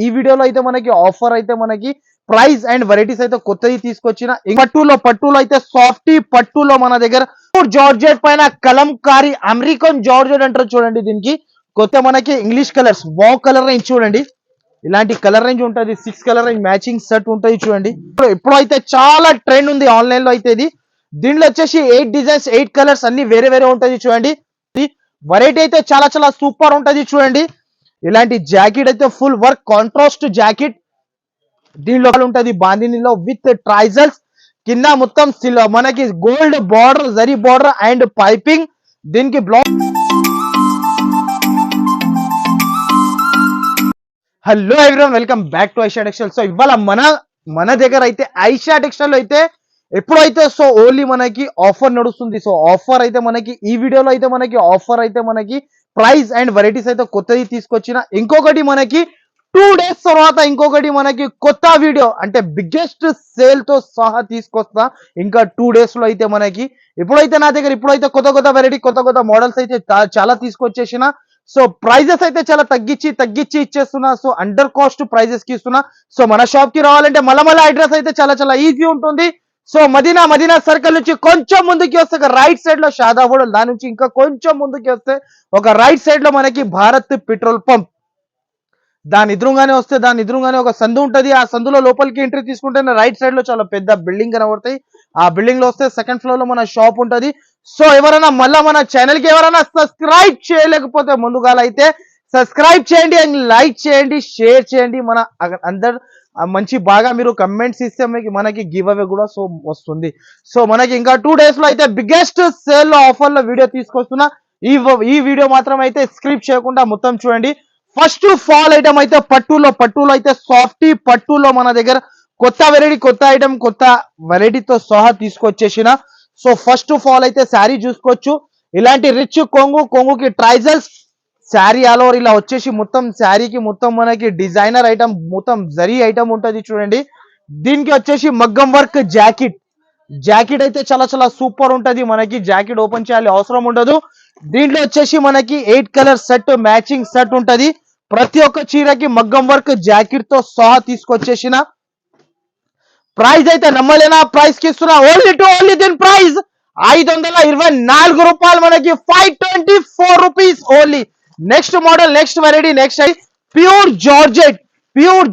ఈ వీడియోలో అయితే మనకి ఆఫర్ అయితే మనకి ప్రైస్ అండ్ వెరైటీస్ అయితే కొత్తది తీసుకొచ్చిన పట్టులో అయితే సాఫ్టీ పట్టులో మన దగ్గర జార్జెట్ పైన కలంకారీ అమెరికన్ జార్జెట్ అంటారు చూడండి. దీనికి కొత్త మనకి English colours wow colour range చూడండి. ఇలాంటి కలర్ రేంజ్ ఉంటుంది, 6 కలర్ రేంజ్ మ్యాచింగ్ సెట్ ఉంటుంది చూడండి. ఇప్పుడు అయితే చాలా ట్రెండ్ ఉంది ఆన్లైన్ లో అయితే ఇది. దీంట్లో వచ్చేసి 8 డిజైన్స్ 8 కలర్స్ అన్ని వేరే వేరే ఉంటుంది చూడండి. వెరైటీ అయితే చాలా చాలా సూపర్ ఉంటుంది చూడండి. ఇలాంటి జాకెట్ అయితే ఫుల్ వర్క్ కాంట్రాస్ట్ జాకెట్ దీనిలో ఉంటుంది బాందినీలో విత్ ట్రైజల్స్ కింద మొత్తం మనకి gold border zari border and piping. దీనికి blouse. Hello everyone, welcome back to Aisha textile. So ఇవాళ మన దగ్గర అయితే ఐషా టెక్స్టైల్ అయితే ఎప్పుడైతే సో ఓన్లీ మనకి ఆఫర్ నడుస్తుంది. సో ఆఫర్ అయితే మనకి ఈ వీడియోలో అయితే మనకి ఆఫర్ అయితే మనకి ప్రైస్ అండ్ వెరైటీస్ అయితే కొత్తది తీసుకొచ్చిన. ఇంకొకటి మనకి 2 days తర్వాత ఇంకొకటి మనకి కొత్త వీడియో అంటే బిగ్గెస్ట్ సేల్ తో సహా తీసుకొస్తా. ఇంకా 2 days లో అయితే మనకి ఇప్పుడైతే నా దగ్గర ఇప్పుడైతే కొత్త కొత్త వెరైటీ కొత్త కొత్త మోడల్స్ అయితే చాలా తీసుకొచ్చేసిన. సో ప్రైజెస్ అయితే చాలా తగ్గించి ఇచ్చేస్తున్నా. సో అండర్ కాస్ట్ ప్రైజెస్ కి ఇస్తున్నా. సో మన షాప్ కి రావాలంటే మళ్ళా అడ్రస్ అయితే చాలా ఈజీ ఉంటుంది. సో మదీనా సర్కిల్ నుంచి కొంచెం ముందుకి వస్తే ఒక రైట్ సైడ్ లో షాదాబ్ హోటల్, దాని నుంచి ఇంకా కొంచెం ముందుకి వస్తే ఒక రైట్ సైడ్ లో మనకి భారత్ పెట్రోల్ పంప్, దాని ఎదురుగానే ఒక సందు ఉంటది. ఆ సందులో లోపలికి ఎంట్రీ తీసుకుంటే రైట్ సైడ్ లో చాలా పెద్ద బిల్డింగ్ కనబడతాయి. ఆ బిల్డింగ్ లో వస్తే సెకండ్ ఫ్లోర్ లో మన షాప్ ఉంటది. సో ఎవరైనా మళ్ళా మన ఛానల్ కి ఎవరైనా సబ్స్క్రైబ్ చేయలేకపోతే ముందుగా అయితే సబ్స్క్రైబ్ చేయండి అండ్ లైక్ చేయండి, షేర్ చేయండి. మన అందరు మంచి బాగా మీరు కమెంట్స్ ఇస్తే మనకి గివ్ అవే కూడా సో వస్తుంది. సో మనకి ఇంకా 2 days లో అయితే బిగ్గెస్ట్ సేల్ లో ఆఫర్ లో వీడియో తీసుకొస్తున్నా. ఈ వీడియో మాత్రం అయితే స్క్రిప్ట్ చేయకుండా మొత్తం చూడండి. ఫస్ట్ ఫాల్ ఐటమ్ అయితే పట్టులో అయితే సాఫ్టీ పట్టులో మన దగ్గర కొత్త వెరైటీ కొత్త ఐటమ్ కొత్త వెరైటీతో సహా తీసుకొచ్చేసిన. సో ఫస్ట్ ఫాల్ అయితే శారీ చూసుకోవచ్చు. ఇలాంటి రిచ్ కొంగుకి ట్రైజల్స్ శారీ ఆల్ ఓవర్ ఇలా వచ్చేసి మొత్తం శారీకి మొత్తం మనకి డిజైనర్ ఐటమ్ మొత్తం జరీ ఐటమ్ ఉంటుంది చూడండి. దీనికి వచ్చేసి మగ్గం వర్క్ జాకెట్ అయితే చాలా సూపర్ ఉంటది. మనకి జాకెట్ ఓపెన్ చేయాలి అవసరం ఉండదు. దీంట్లో వచ్చేసి మనకి 8 కలర్ సెట్ మ్యాచింగ్ సెట్ ఉంటది. ప్రతి ఒక్క చీరకి మగ్గం వర్క్ జాకెట్ తో సహా తీసుకొచ్చేసిన. ప్రైస్ అయితే నమ్మలేనా ప్రైస్ కి ఇస్తున్నా. ఓన్లీ దీని ప్రైస్ 524 రూపాయలు, మనకి 524 rupees only. Next model next variety next pure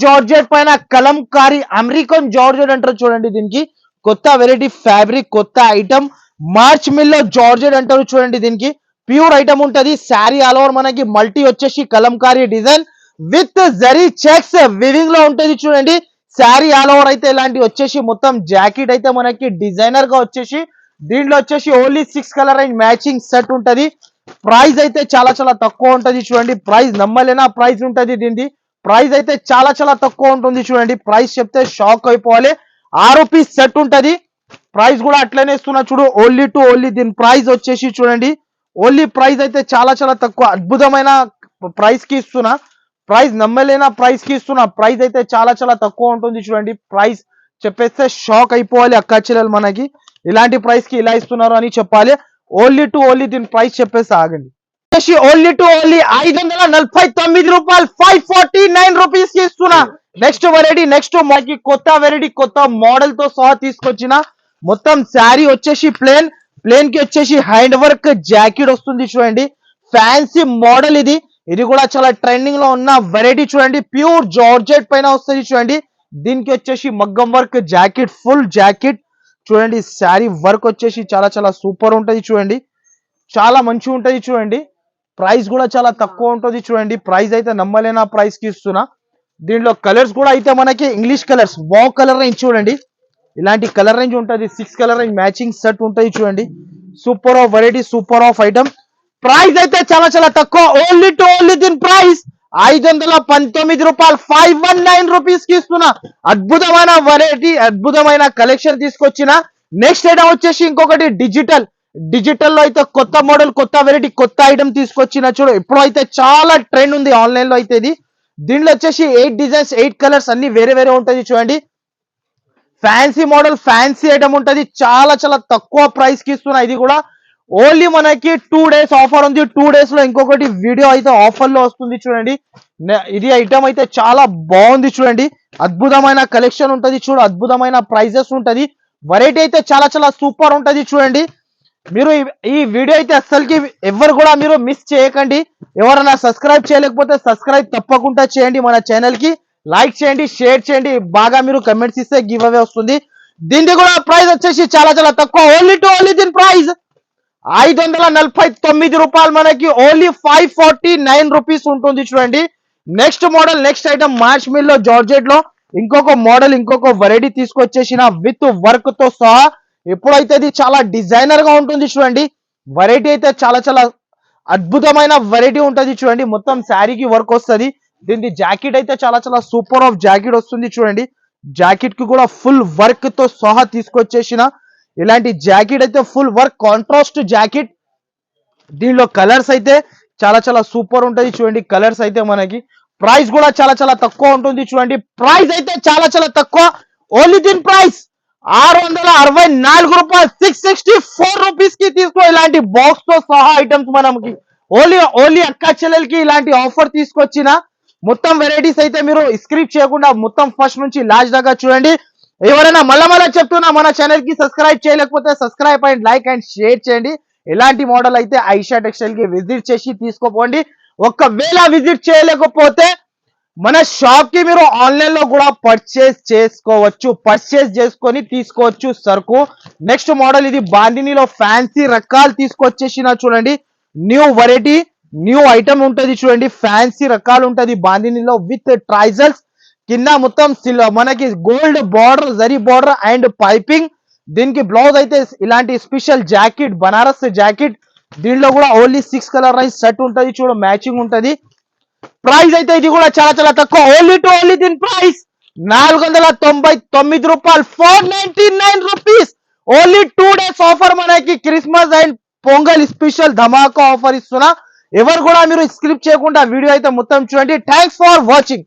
georgette పైన కలంకారీ అమెరికన్ జార్జెట్ అంటారు చూడండి. దీనికి కొత్త వెరైటీ ఫ్యాబ్రిక్ కొత్త ఐటమ్ మార్చ్ మిల్లో జార్జెట్ అంటారు చూడండి. దీనికి ప్యూర్ ఐటమ్ ఉంటది. శారీ ఆల్ ఓవర్ మనకి మల్టీ వచ్చేసి Kalamkari design with zari checks weaving లో ఉంటది చూడండి. శారీ ఆల్ ఓవర్ అయితే ఇలాంటి వచ్చేసి మొత్తం జాకెట్ అయితే మనకి డిజైనర్ గా వచ్చేసి దీంట్లో వచ్చేసి only 6 colour and matching set ఉంటది. ప్రైస్ అయితే చాలా తక్కువ ఉంటది చూడండి. ప్రైస్ నమ్మలేనా ప్రైస్ ఉంటది. దీనికి ప్రైస్ అయితే చాలా తక్కువ ఉంటుంది చూడండి. ప్రైస్ చెప్తే షాక్ అయిపోవాలి. 6 పీస్ సెట్ ఉంటది. ప్రైస్ కూడా అట్లనే ఇస్తున్నా చూడు. ఓన్లీ దీని ప్రైస్ వచ్చేసి చూడండి. ఓన్లీ ప్రైస్ అయితే చాలా తక్కువ అద్భుతమైన ప్రైస్ కి ఇస్తున్నా. ప్రైస్ నమ్మలేనా ప్రైస్ కి ఇస్తున్నా. ప్రైస్ అయితే చాలా తక్కువ ఉంటుంది చూడండి. ప్రైస్ చెప్పేస్తే షాక్ అయిపోవాలి అక్క చెల్లెలు. మనకి ఇలాంటి ప్రైస్ కి ఇలా ఇస్తున్నారు అని చెప్పాలి. ఓన్లీ దీని ప్రైస్ చెప్పేసి ఆగండి. ఓన్లీ 549 రూపాయలు 549 రూపీస్ కి ఇస్తున్నా. నెక్స్ట్ వెరైటీ నెక్స్ట్ మనకి కొత్త వెరైటీ కొత్త మోడల్ తో సహా తీసుకొచ్చిన. మొత్తం శారీ వచ్చేసి ప్లేన్ కి వచ్చేసి హ్యాండ్ వర్క్ జాకెట్ వస్తుంది చూడండి. ఫ్యాన్సీ మోడల్ ఇది కూడా చాలా ట్రెండింగ్ లో ఉన్న వెరైటీ చూడండి. ప్యూర్ జార్జెట్ పైన వస్తుంది చూడండి. దీనికి వచ్చేసి మగ్గం వర్క్ జాకెట్ ఫుల్ జాకెట్ చూడండి. శారీ వర్క్ వచ్చేసి చాలా సూపర్ ఉంటది చూడండి. చాలా మంచిగా ఉంటది చూడండి. ప్రైస్ కూడా చాలా తక్కువ ఉంటుంది చూడండి. ప్రైస్ అయితే నమ్మలేనా ప్రైస్ కి ఇస్తున్నా. దీంట్లో కలర్స్ కూడా అయితే మనకి English colours wow colour range చూడండి. ఇలాంటి కలర్ రేంజ్ ఉంటుంది. 6 కలర్ రేంజ్ మ్యాచింగ్ సెట్ ఉంటుంది చూడండి. Super of variety super of item. Price అయితే చాలా తక్కువ. ఓన్లీ దీని ప్రైస్ 519 రూపాయలు 519 రూపీస్ కి ఇస్తున్నా. అద్భుతమైన వెరైటీ అద్భుతమైన కలెక్షన్ తీసుకొచ్చిన. నెక్స్ట్ ఐటమ్ వచ్చేసి ఇంకొకటి డిజిటల్ లో అయితే కొత్త మోడల్ కొత్త వెరైటీ కొత్త ఐటమ్ తీసుకొచ్చిన చూడు. ఇప్పుడు అయితే చాలా ట్రెండ్ ఉంది ఆన్లైన్ లో అయితే ఇది. దీంట్లో వచ్చేసి 8 డిజైన్స్ 8 కలర్స్ అన్ని వేరే వేరే ఉంటుంది చూడండి. ఫ్యాన్సీ మోడల్ ఫ్యాన్సీ ఐటమ్ ఉంటది. చాలా తక్కువ ప్రైస్ కి ఇస్తున్నా. ఇది కూడా ఓన్లీ మనకి 2 days ఆఫర్ ఉంది. 2 days లో ఇంకొకటి వీడియో అయితే ఆఫర్ లో వస్తుంది చూడండి. ఇది ఐటమ్ అయితే చాలా బాగుంది చూడండి. అద్భుతమైన కలెక్షన్ ఉంటది చూడు, అద్భుతమైన ప్రైజెస్ ఉంటది. వెరైటీ అయితే చాలా చాలా సూపర్ ఉంటది చూడండి. మీరు ఈ వీడియో అయితే అస్సలకి ఎవరు కూడా మీరు మిస్ చేయకండి. ఎవరైనా సబ్స్క్రైబ్ చేయలేకపోతే సబ్స్క్రైబ్ తప్పకుండా చేయండి. మన ఛానల్ కి లైక్ చేయండి, షేర్ చేయండి. బాగా మీరు కమెంట్స్ ఇస్తే గివ్ అవే వస్తుంది. దీనికి కూడా ప్రైస్ వచ్చేసి చాలా చాలా తక్కువ. ఓన్లీ దీని ప్రైస్ 549 రూపాయలు, మనకి ఓన్లీ 549 రూపీస్ ఉంటుంది చూడండి. నెక్స్ట్ మోడల్, నెక్స్ట్ ఐటమ్ మార్చ్ మిల్ లో జార్జెట్ లో ఇంకొక మోడల్, ఇంకొక వెరైటీ తీసుకొచ్చేసిన విత్ వర్క్ తో సహా. ఎప్పుడైతే ఇది చాలా డిజైనర్ గా ఉంటుంది చూడండి. వెరైటీ అయితే చాలా చాలా అద్భుతమైన వెరైటీ ఉంటది చూడండి. మొత్తం శారీకి వర్క్ వస్తుంది. దీని జాకెట్ అయితే చాలా చాలా సూపర్ ఆఫ్ జాకెట్ వస్తుంది చూడండి. జాకెట్ కి కూడా ఫుల్ వర్క్ తో సహా తీసుకొచ్చేసిన ఇలాంటి జాకెట్ అయితే ఫుల్ వర్క్ కాంట్రాస్ట్ జాకెట్. దీనిలో కలర్స్ అయితే చాలా చాలా సూపర్ ఉంటది చూడండి. కలర్స్ అయితే మనకి ప్రైస్ కూడా చాలా చాలా తక్కువ ఉంటుంది చూడండి. ప్రైస్ అయితే చాలా చాలా తక్కువ. ఓన్లీ దీని ప్రైస్ 664 రూపాయలు, 664 రూపీస్ కి తీసుకో. ఇలాంటి బాక్స్ తో సహా ఐటమ్స్ మనకి ఓన్లీ అక్క చెల్లెలకి ఇలాంటి ఆఫర్ తీసుకొచ్చిన మొత్తం వెరైటీస్ అయితే మీరు స్క్రిప్ట్ చేయకుండా మొత్తం ఫస్ట్ నుంచి లాస్ట్ దాకా చూడండి. ఎవరైనా మళ్ళా చెప్తున్నా, మన ఛానల్ కి సబ్స్క్రైబ్ చేయలేకపోతే subscribe and like and share చేయండి. ఇలాంటి మోడల్ అయితే ఐషా టెక్స్టైల్ కి విజిట్ చేసి తీసుకోపోండి. ఒకవేళ విజిట్ చేయలేకపోతే మన షాప్ కి మీరు ఆన్లైన్ లో కూడా పర్చేస్ చేసుకొని తీసుకోవచ్చు సరుకు. నెక్స్ట్ మోడల్ ఇది బాందినీలో ఫ్యాన్సీ రకాలు తీసుకొచ్చేసిన చూడండి. న్యూ వెరైటీ, న్యూ ఐటమ్ ఉంటది చూడండి. ఫ్యాన్సీ రకాలు ఉంటది బాందినీలో విత్ ట్రైజల్స్. కింద మొత్తం మనకి gold border, zari border and piping. దీనికి బ్లౌజ్ అయితే ఇలాంటి స్పెషల్ జాకెట్, బనారస్ జాకెట్. దీనిలో కూడా ఓన్లీ 6 కలర్ రైస్ సెట్ ఉంటది చూడు, మ్యాచింగ్ ఉంటది. ప్రైస్ అయితే ఇది కూడా చాలా చాలా తక్కువ. ఓన్లీ దీని ప్రైస్ 499 రూపాయలు, 499 రూపీస్. Only 2 days offer. మనకి క్రిస్మస్ అండ్ పొంగల్ స్పెషల్ ధమాకా ఆఫర్ ఇస్తున్నా. ఎవరు కూడా మీరు స్క్రిప్ట్ చేయకుండా వీడియో అయితే మొత్తం చూడండి. Thanks for watching.